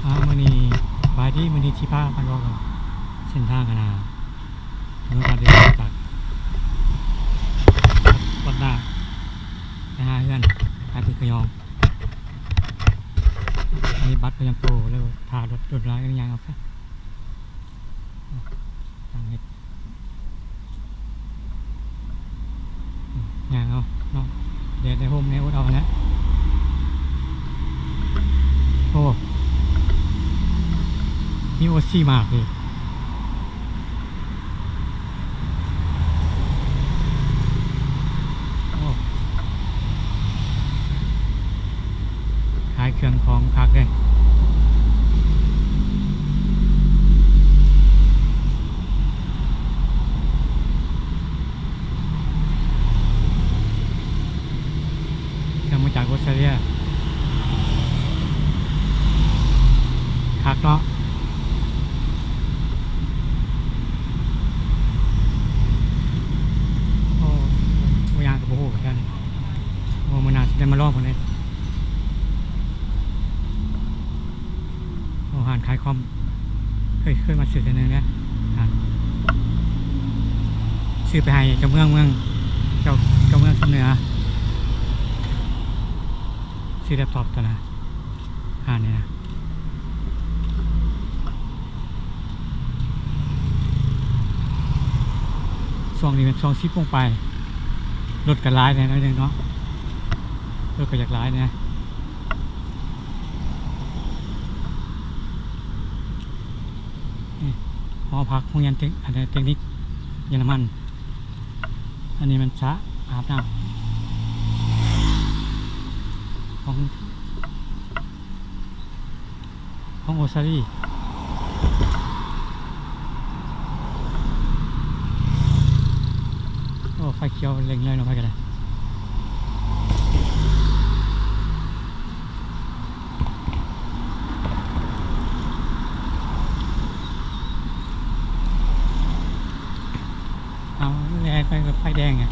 มื้อนี้บายดีมื้อนี้ที่พากันออกเส้นทางกันนะเมื่อวันเดือนจากวัดนาไปหาเพื่อนไปตึกขยองอันนี้บัตรพยามโตแล้วพารถร้ายกันยังเอาซะทางเฮ็ดยังเอาเนาะเดี๋ยวในโฮมในอุดเอาแล้วโอ้มีโอซีมากเลยขายเครื่องของคักเลยเครื่องมาจากออสเตรเลียคักเนาะโอ้ยางกับโอ้โหกันโอ้มันน่าจะได้มาลองกันเลยอาหารขายคอมเคยมาซื้อกันนึงนะซื้อไปให้เจ้าเมืองเจ้าเมืองเหนือซื้อแล็ปท็อปตัวนะนี่นะช่วงนี้เป็นช่วง10 โมงไปรถกันร้ายเนี่ยนิดนึงเนาะรถก็อยากร้ายเนี่ยหอพักโรงเรียนเทคนิคเยอรมันอันนี้มันสระอาบน้ำของโอซารีโอ้ไฟเขียวเล็งเลยเนาะไปกันเลยเอาแลนไปกับไฟแดงไง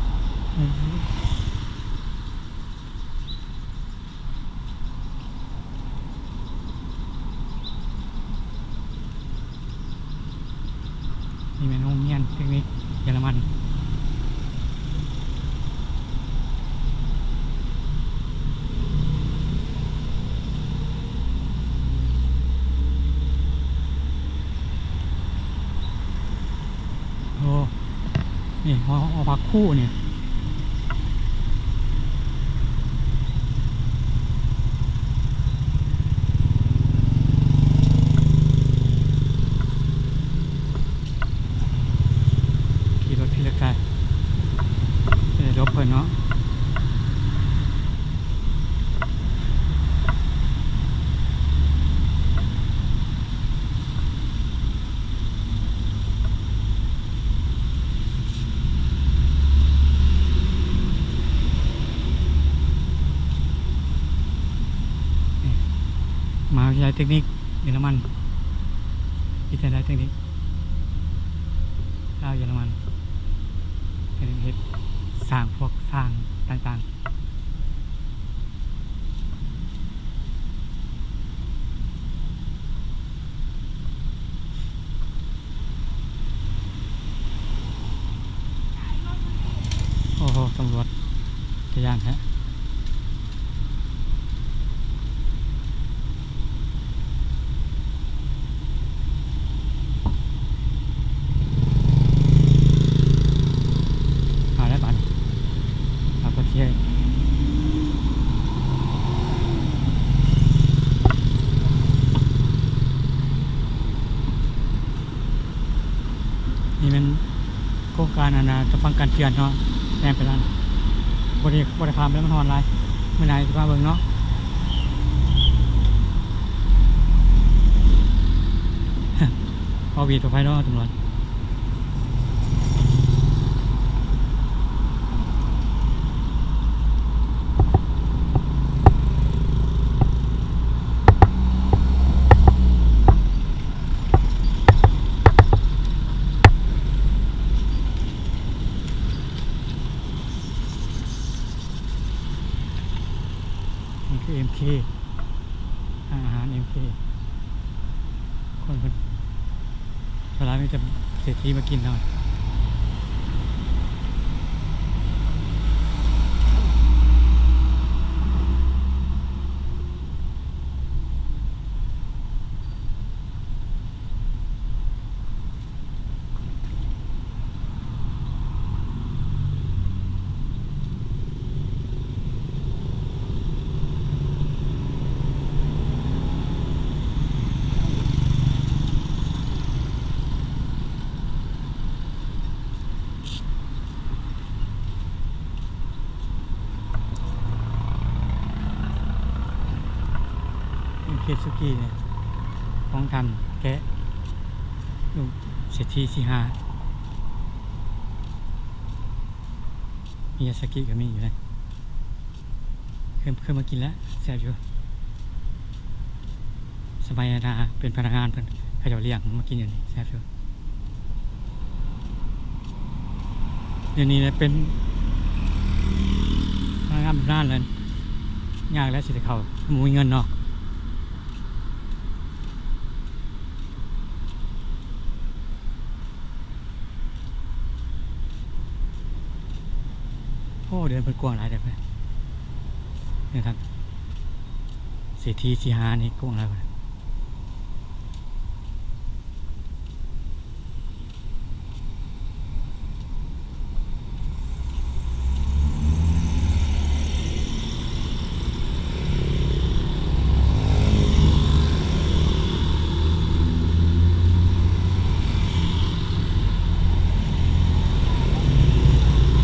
นี่เป็นโรงเรียนเทคนิคเยอรมันโอ้นี่หอพักคู่เนี่ยขี่รถพี่ละกายรถเพิ่นเนาะมหาวิทยาลัยเทคนิคเยอรมันวิทยาลัยเทคนิคเยอรมันเป็นเฮ็ดสร้างพวกสร้างต่างๆโอ้โหตำรวจจะย่านแท้นี่เป็นโครงการจะฟังการเตือนเนาะแจ้งไปแล้วบริการแล้วมันฮอนไลน์เมื่อไหร่จะมาเบิ่งเนาะพอวีตัวไฟเนาะตำรวจนี่คือ MK อาหาร MK คนเวลาไม่จะเศรษฐีมากินหน่อยเคสุกี้เนี่ยของทันแกะลูกเศรษฐีสี่ห้ามียาสกิก็มีอยู่เลยเคยมากินแล้วแซ่บอยู่สมัยนาเป็นพนักงานเพิ่นเขาจะเลี้ยงมากินอยู่นี่แซ่บอยู่เดี๋ยวนี้เนี่ยเป็นพนักงานแบบนั้นเลยยากแล้วสิเขามีเงินเนาะโอ้เดินเป็นกว้างหลายเด็ดเลยเนี่ยท่านเศรษฐีสี่ห้านี่กว้างหลายเลย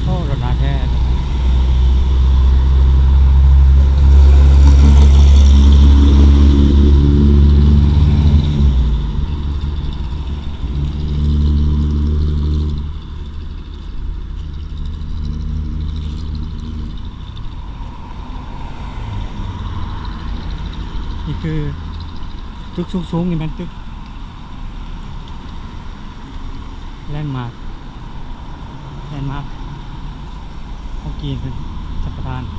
โอ้รถมาแท้นี่คือตึกสูงๆนี่มันตึกแลนด์มาร์คของจีนเป็นสัปดาห์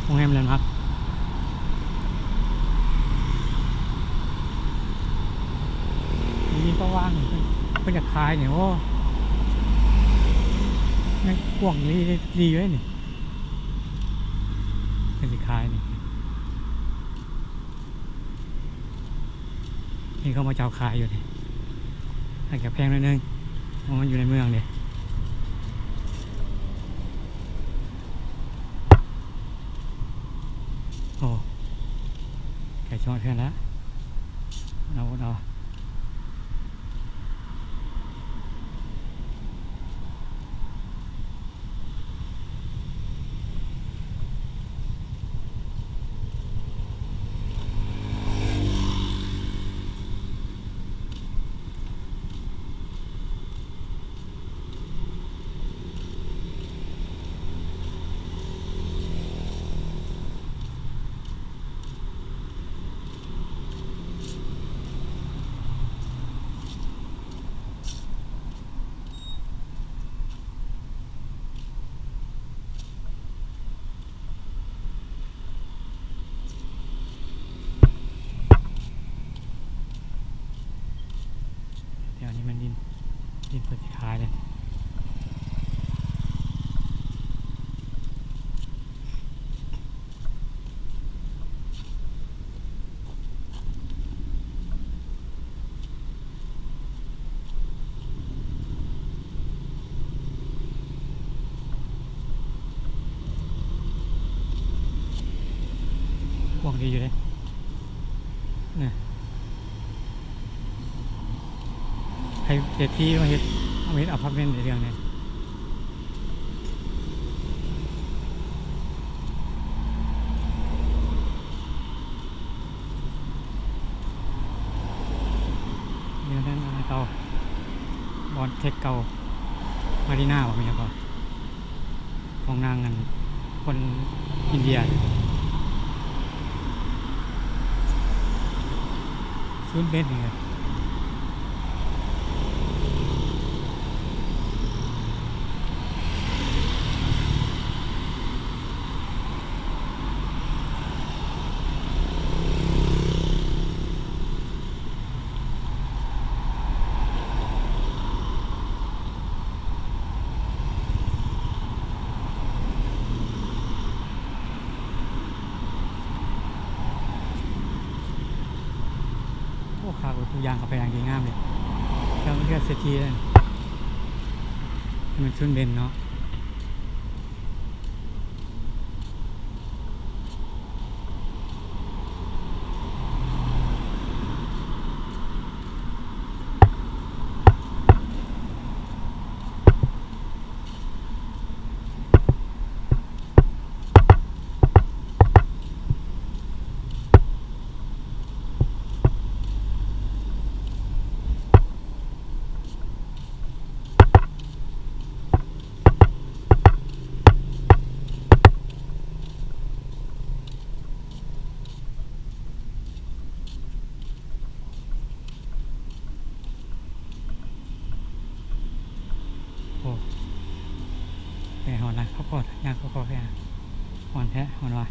โรงแรมแลนด์มาร์คนี่ก็ว่างเป็นจากคายเนี่ยโอ้ไม่กว้างดีไว้นี่เป็นสิคายนี่นี่เขามาเจ้าคายอยู่นี่อาจจะแพงนิดนึงเพราะมันอยู่ในเมืองเลยโอ้ไก่ชอดเพื่อนแล้วเอาเดี๋ยวนี้มันดินเปิดสิคายเลยกว้างดีอยู่เลยเนี่ยให้เศรษฐีมาเฮ็ดอพาร์ตเมนต์ในเรื่องนี้เรื่องนั้นเก่าบอลเทคเก่ามารีน่าบอกมีครับของนางกันคนอินเดียซูนเบสนี่ครับ าทุกอย่างเขาไปอย่างดีงามเลยแล้วมันก็เศรษฐีเลยมันชุนเบนเนาะโอ้แต่หอนนะเขากอดยางเขากอดแค่หอนแท้หอนว่ะ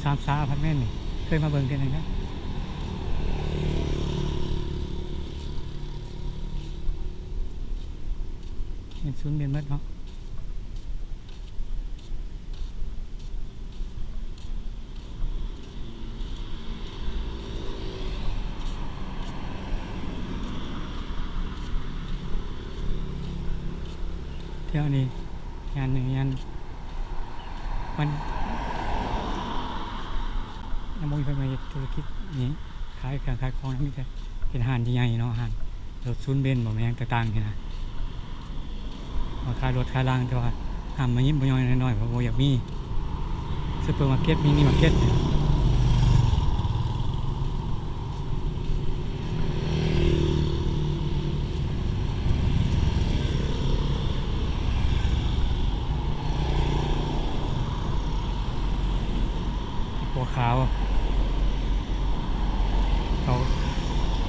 3 สาอพาร์ตเมนต์นี่เคยมาเบิ่งเดือนหนึ่งนะเป็นศูนย์เบียนเมดเนาะเที่ยวนี้งานหนึ่งงานมันน้ำมันเป็นมาธุรกิจนี้ขายเครื่องขายของนะมีแต่เป็นอาหารใหญ่ๆเนาะอาหารรถศูนย์เบนบอกแมงต่างๆนี่นะมาขายรถขายรางแต่ว่าห้ามมายิ้มมาย่อยน้อยๆเพราะว่าอยากมีซูเปอร์มาร์เก็ตมินิมาร์เก็ตหัวขาว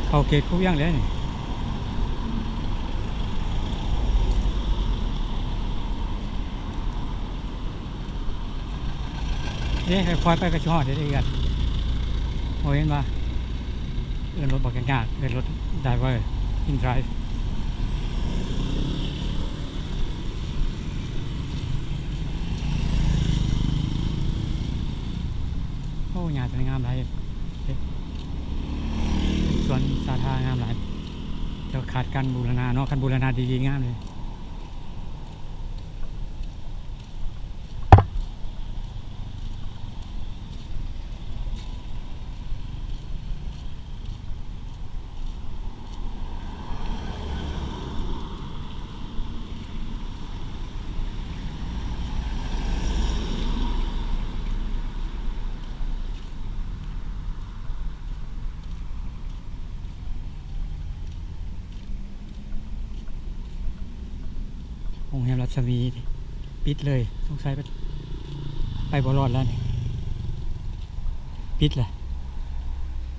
เขาเกตคุกย่างเลยนี่ค่อยๆไปกระชอเดี๋ยวกันโอ้ยเห็นป่ะเดินรถบอกยากๆเดินรถไดเวอร์อินไดรฟ์โอ้ยาตัวงามหลายส่วนสาธารณะงามหลายจะขาดการบูรณาเนาะการบูรณาดีๆงามเลยโรงแรมรัชวีปิดเลยสงสัยไปบอลอดแล้วนี่ปิดเลย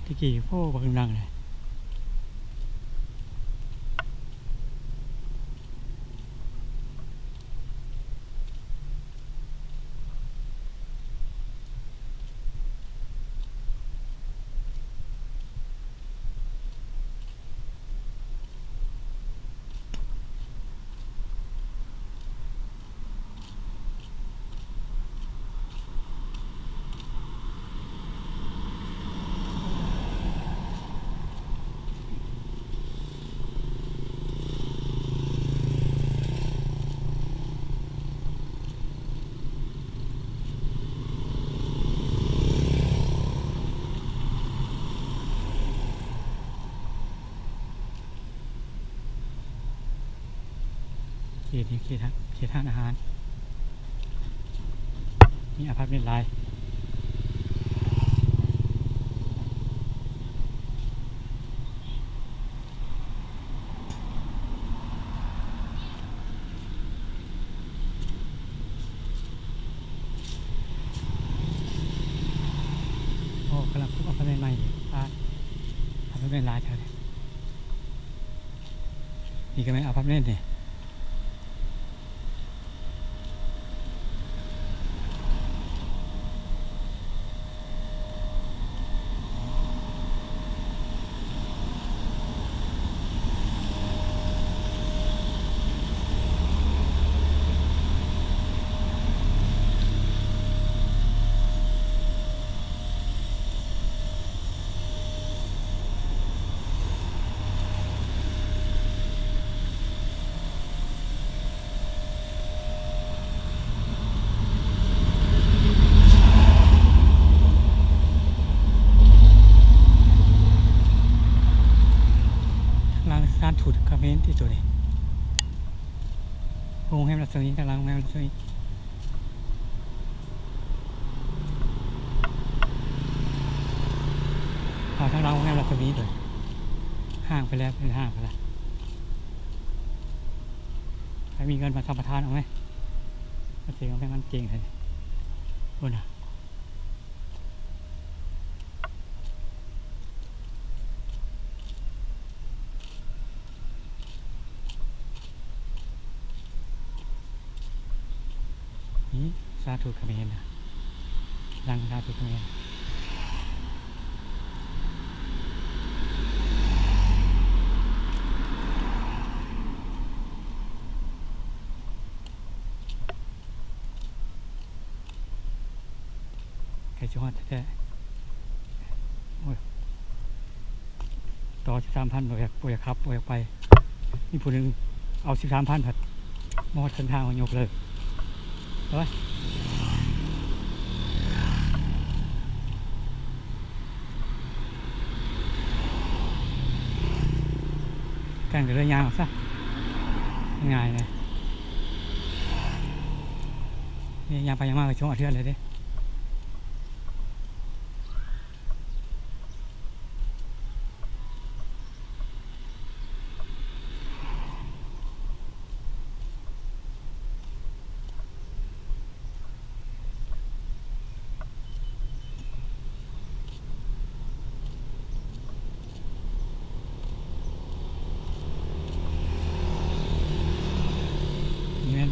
ตะกี้โอ้บังดังเลยเขตทานอาหารมีอพาร์ตเมนต์หลายโอ้กำลังพบอพาร์ตเมนต์ใหม่อพาร์ตเมนต์หลายแถวนี่ก็ไม่อพาร์ตเมนต์เนี่ย ศมีทางหลังโรงแรมรัศมีทางหลังโรงแรมรัศมีเลยห้างไปแล้วเป็นห้างไปแล้วใครมีเงินมาทำประทานเอาไหมมาเสียงเป็นมันจริงเลยโอ้น่ะนี่สาธุเขมรนะรังสาธุเขมรใครจะฮอดแท้ๆโอ้ยต่อ13,000บ่อยากครับบ่อยากไปนี่ผู้หนึงเอา13,000ผัดมอดเส้นทางมายกเลยเฮ้ยกันกับเรื่องยางซะง่ายเลยนี่ยางไปยางมาไปช่วงอาทิตย์เลยเด้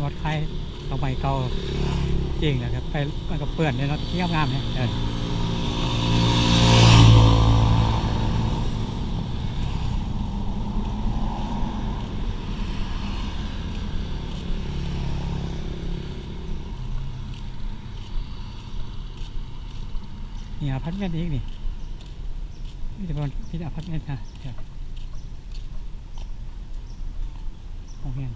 รถไฟเอาไปเก่าจริงนะครับไปมันก็เปื่อนเลยเนาะเที่ยวงามเนี่ยนี่อพาร์ตเมนต์อีกนี่จะเป็นที่อพาร์ตเมนต์นะโรงเรียน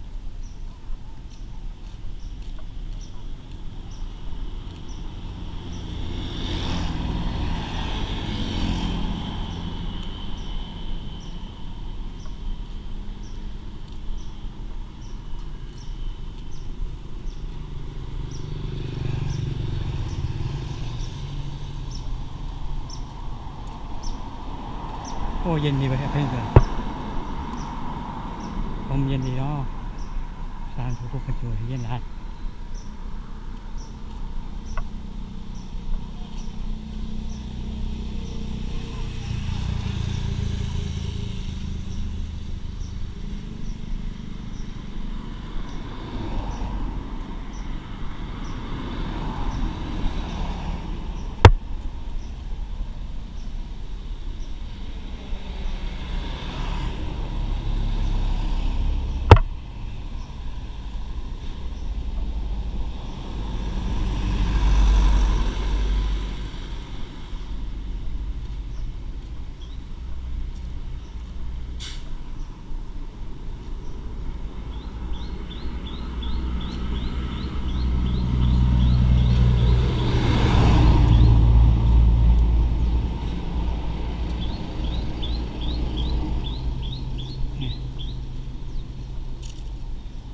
โอ้เย็นดีไปครับเพื่อนผมเย็นดีเนาะสารทุกคนอยู่เย็นร้าน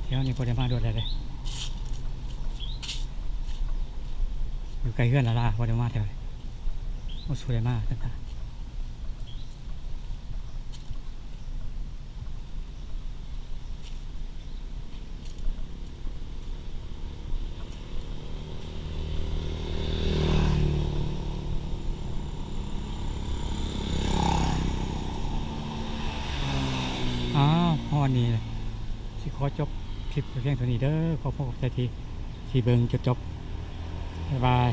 เดี๋ยวนี้พอได้มาดูอะไรเลยอยู่ไกลเพื่อนละล่ะพอได้มาแถวโอ้สวยมากต่างพอนี้เลยสิขอจบคลิปเพียงเท่านี้เด้อขอพบกับใจทีเบิ่งจบบ๊ายบาย